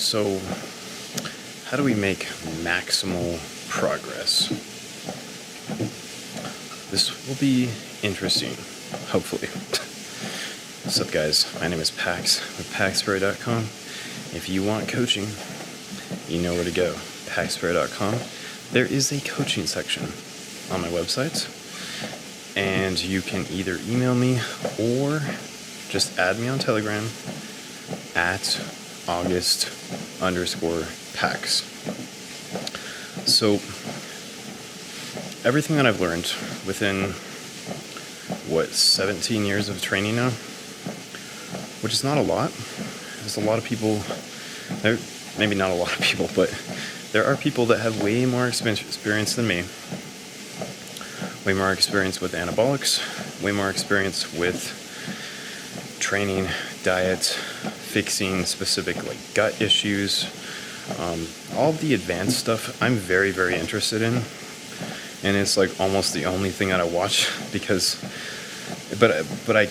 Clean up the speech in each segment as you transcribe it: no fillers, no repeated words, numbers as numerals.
So, how do we make maximal progress? This will be interesting, hopefully. What's up, guys? My name is Pax with PaxPro.com. If you want coaching, you know where to go. PaxPro.com. There is a coaching section on my website, and you can either email me or just add me on Telegram at August_Pax. So, everything that I've learned within, 17 years of training now, which is not a lot. There's a lot of people, maybe not a lot of people, but there are people that have way more experience than me. Way more experience with anabolics, way more experience with training, diet, fixing specific gut issues, all the advanced stuff I'm very, very interested in. And it's almost the only thing that I watch but I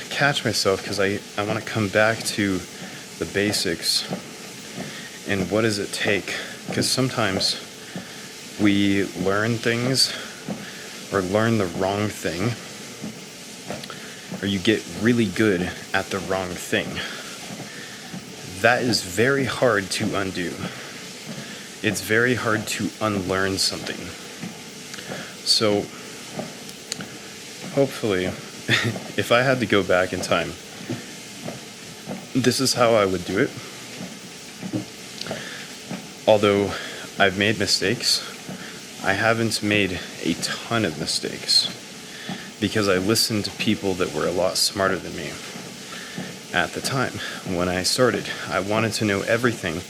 catch myself because I want to come back to the basics and what does it take, because sometimes we learn things or learn the wrong thing, or you get really good at the wrong thing. That is very hard to undo. It's very hard to unlearn something. So, hopefully, if I had to go back in time, this is how I would do it. Although I've made mistakes, I haven't made a ton of mistakes because I listened to people that were a lot smarter than me at the time. When I started, I wanted to know everything.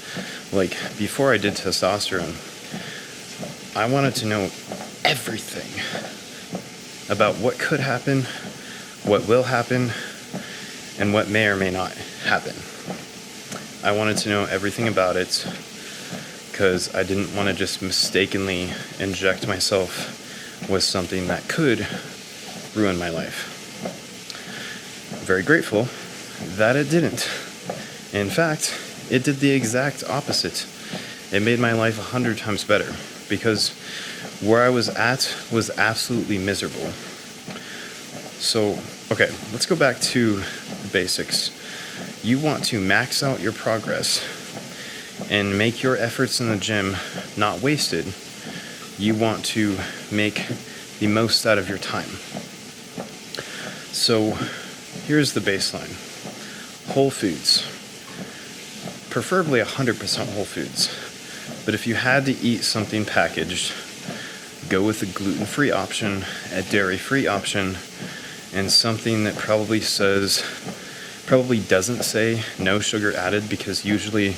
Before I did testosterone, I wanted to know everything about what could happen, what will happen, and what may or may not happen. I wanted to know everything about it because I didn't want to just mistakenly inject myself with something that could ruin my life. I'm very grateful that it didn't. In fact, it did the exact opposite. It made my life 100 times better because where I was at was absolutely miserable. So, okay, let's go back to the basics. You want to max out your progress and make your efforts in the gym not wasted. You want to make the most out of your time. So, here's the baseline. Whole foods. Preferably 100% whole foods. But if you had to eat something packaged, go with a gluten-free option, a dairy-free option, and something that probably doesn't say no sugar added, because usually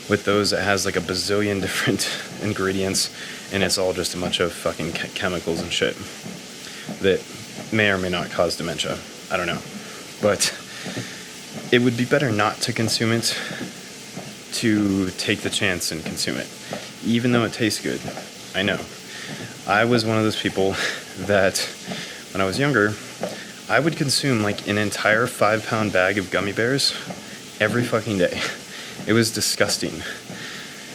with those it has a bazillion different ingredients and it's all just a bunch of fucking chemicals and shit that may or may not cause dementia. I don't know. But it would be better not to consume it, to take the chance and consume it, even though it tastes good. I know. I was one of those people that when I was younger, I would consume an entire 5-pound bag of gummy bears every fucking day. It was disgusting.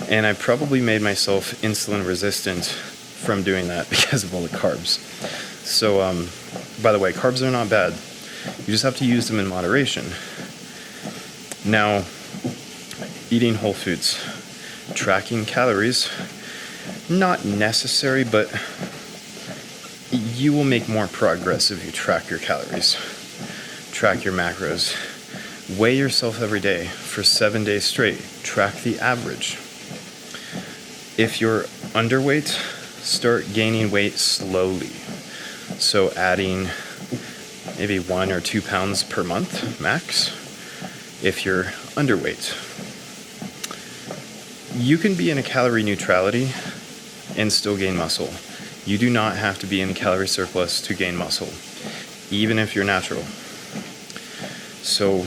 And I probably made myself insulin resistant from doing that because of all the carbs. So, by the way, carbs are not bad. You just have to use them in moderation. Now, eating whole foods, tracking calories, not necessary, but you will make more progress if you track your calories, track your macros, weigh yourself every day for 7 days straight, track the average. If you're underweight, start gaining weight slowly. So adding maybe 1 or 2 pounds per month, max, if you're underweight. You can be in a calorie neutrality and still gain muscle. You do not have to be in a calorie surplus to gain muscle, even if you're natural. So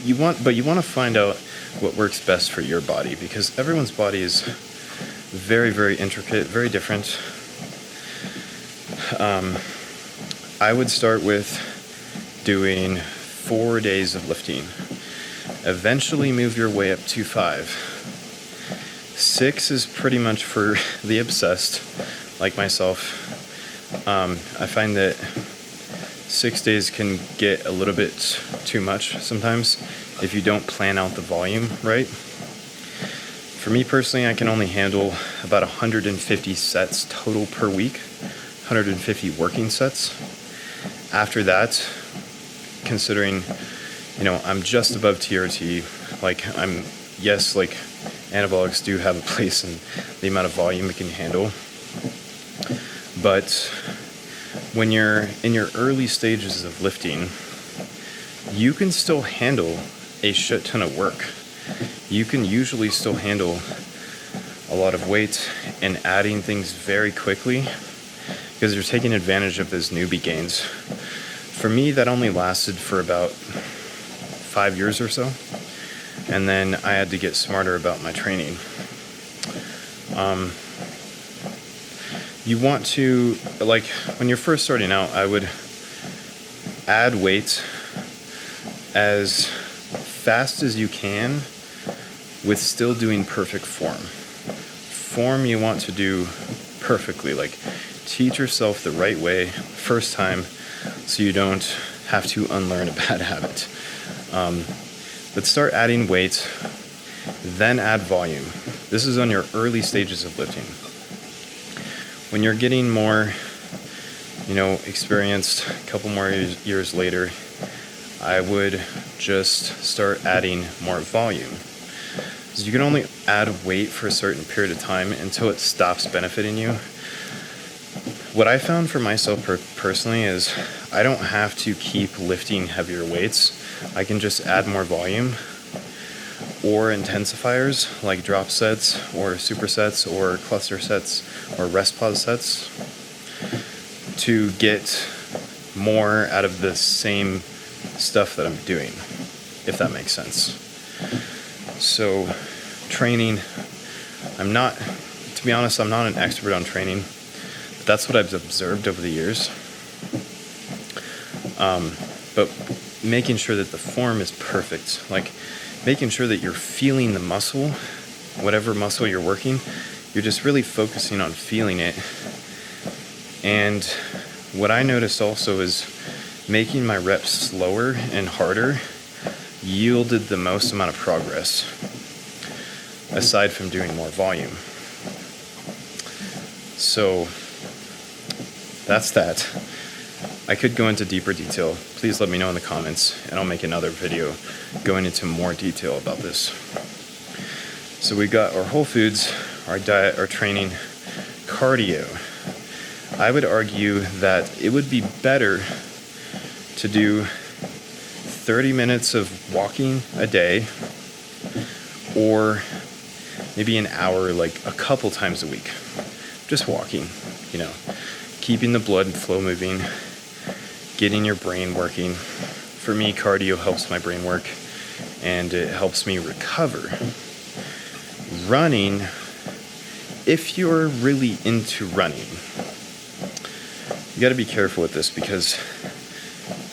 you want to find out what works best for your body, because everyone's body is very, very intricate, very different. I would start with doing 4 days of lifting. Eventually move your way up to 5. 6 is pretty much for the obsessed, like myself. I find that 6 days can get a little bit too much sometimes if you don't plan out the volume right. For me personally, I can only handle about 150 sets total per week, 150 working sets. After that, considering, I'm just above TRT, like anabolics do have a place in the amount of volume it can handle. But when you're in your early stages of lifting, you can still handle a shit ton of work. You can usually still handle a lot of weight and adding things very quickly because you're taking advantage of those newbie gains. For me, that only lasted for about 5 years or so. And then I had to get smarter about my training. You want to, when you're first starting out, I would add weight as fast as you can with still doing perfect form. Form you want to do perfectly, teach yourself the right way first time so you don't have to unlearn a bad habit. But start adding weight, then add volume. This is on your early stages of lifting. When you're getting more, experienced, a couple more years later, I would just start adding more volume. So you can only add weight for a certain period of time until it stops benefiting you. What I found for myself personally is I don't have to keep lifting heavier weights. I can just add more volume or intensifiers like drop sets or supersets or cluster sets or rest pause sets to get more out of the same stuff that I'm doing, if that makes sense. So training, to be honest, I'm not an expert on training, but that's what I've observed over the years. But making sure that the form is perfect, making sure that you're feeling the muscle, whatever muscle you're working, you're just really focusing on feeling it. And what I noticed also is making my reps slower and harder yielded the most amount of progress, aside from doing more volume. So that's that. I could go into deeper detail. Please let me know in the comments, and I'll make another video going into more detail about this. So we got our whole foods, our diet, our training, cardio. I would argue that it would be better to do 30 minutes of walking a day, or maybe an hour, a couple times a week. Just walking, keeping the blood flow moving, getting your brain working. For me, cardio helps my brain work, and it helps me recover. Running, if you're really into running, you got to be careful with this because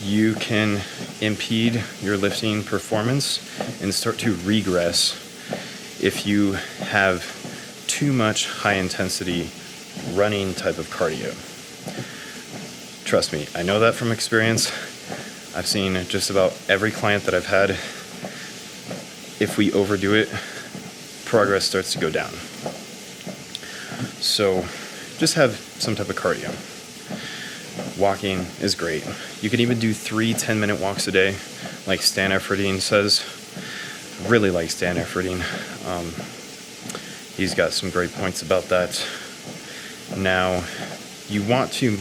you can impede your lifting performance and start to regress if you have too much high intensity running type of cardio. Trust me, I know that from experience. I've seen just about every client that I've had, if we overdo it, progress starts to go down. So just have some type of cardio. Walking is great. You can even do 3 10-minute walks a day, like Stan Efferdine says. Really like Stan Efferdine. He's got some great points about that. Now, you want to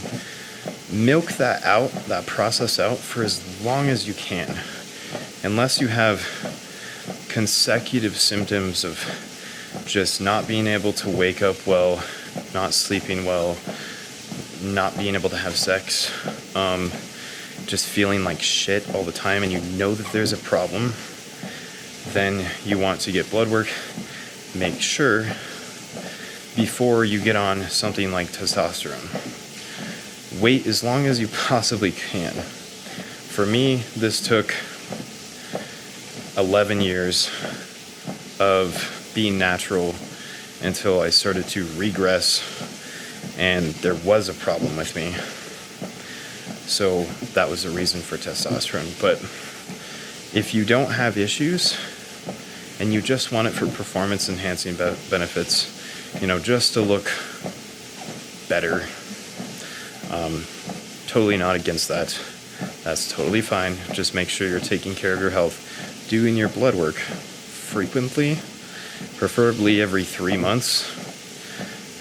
milk that process out for as long as you can. Unless you have consecutive symptoms of just not being able to wake up well, not sleeping well, not being able to have sex, just feeling like shit all the time, and you know that there's a problem, then you want to get blood work. Make sure before you get on something like testosterone. Wait as long as you possibly can. For me, this took 11 years of being natural until I started to regress, and there was a problem with me. So that was the reason for testosterone. But if you don't have issues and you just want it for performance enhancing benefits, just to look better, totally not against that. That's totally fine. Just make sure you're taking care of your health, doing your blood work frequently, preferably every 3 months.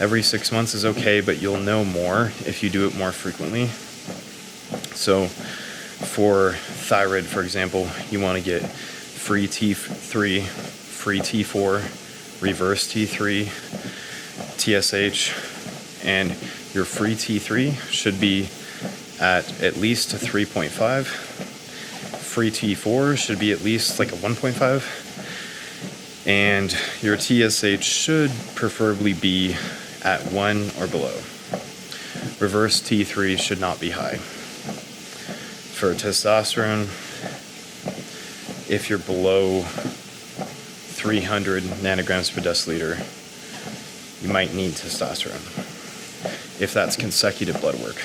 Every 6 months is okay, but you'll know more if you do it more frequently. So for thyroid, for example, you want to get free T3, free T4, reverse T3, TSH, and your free T3 should be at least a 3.5. Free T4 should be at least like a 1.5. And your TSH should preferably be at 1 or below. Reverse T3 should not be high. For testosterone, if you're below 300 nanograms per deciliter, you might need testosterone, if that's consecutive blood work.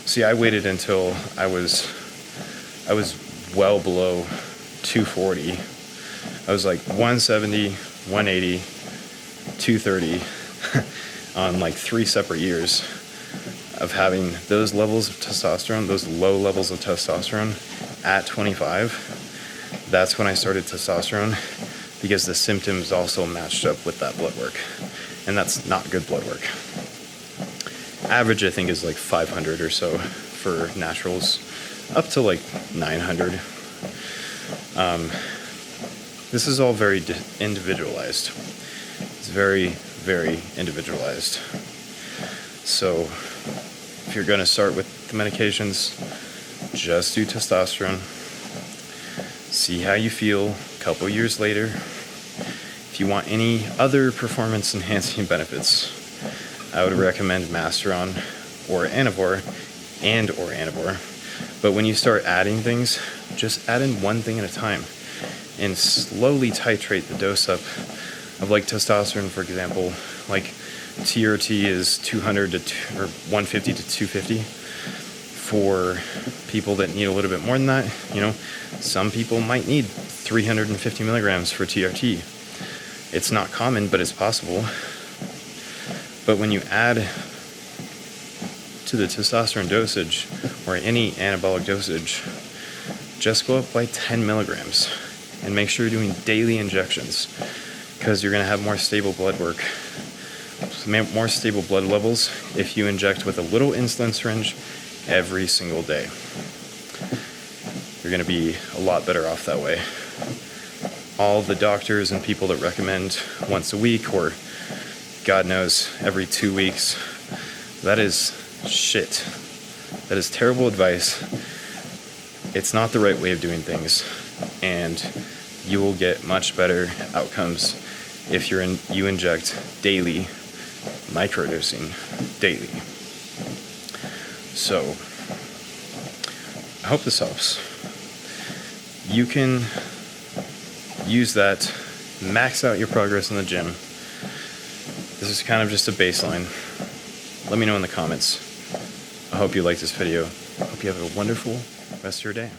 See, I waited until I was well below 240. I was like 170, 180, 230 on like 3 separate years of having those levels of testosterone, those low levels of testosterone at 25. That's when I started testosterone, because the symptoms also matched up with that blood work. And that's not good blood work. Average, I think, is like 500 or so for naturals, up to like 900. This is all very individualized. It's very, very individualized. So if you're going to start with the medications, just do testosterone. See how you feel a couple years later. If you want any other performance enhancing benefits, I would recommend Masteron or Anivore or Anivore. But when you start adding things, just add in one thing at a time and slowly titrate the dose up of, like, testosterone, for example. Like TRT is 200 to 150 to 250 for people that need a little bit more than that. Some people might need 350 milligrams for TRT. It's not common, but it's possible. But when you add to the testosterone dosage or any anabolic dosage, just go up by 10 milligrams and make sure you're doing daily injections, because you're going to have more stable blood work, more stable blood levels if you inject with a little insulin syringe every single day. You're going to be a lot better off that way. All the doctors and people that recommend once a week or God knows every 2 weeks, that is shit. That is terrible advice. It's not the right way of doing things, and you will get much better outcomes if you inject daily, microdosing daily. So I hope this helps. You can use that, max out your progress in the gym. This is kind of just a baseline. Let me know in the comments. I hope you liked this video. I hope you have a wonderful rest of your day.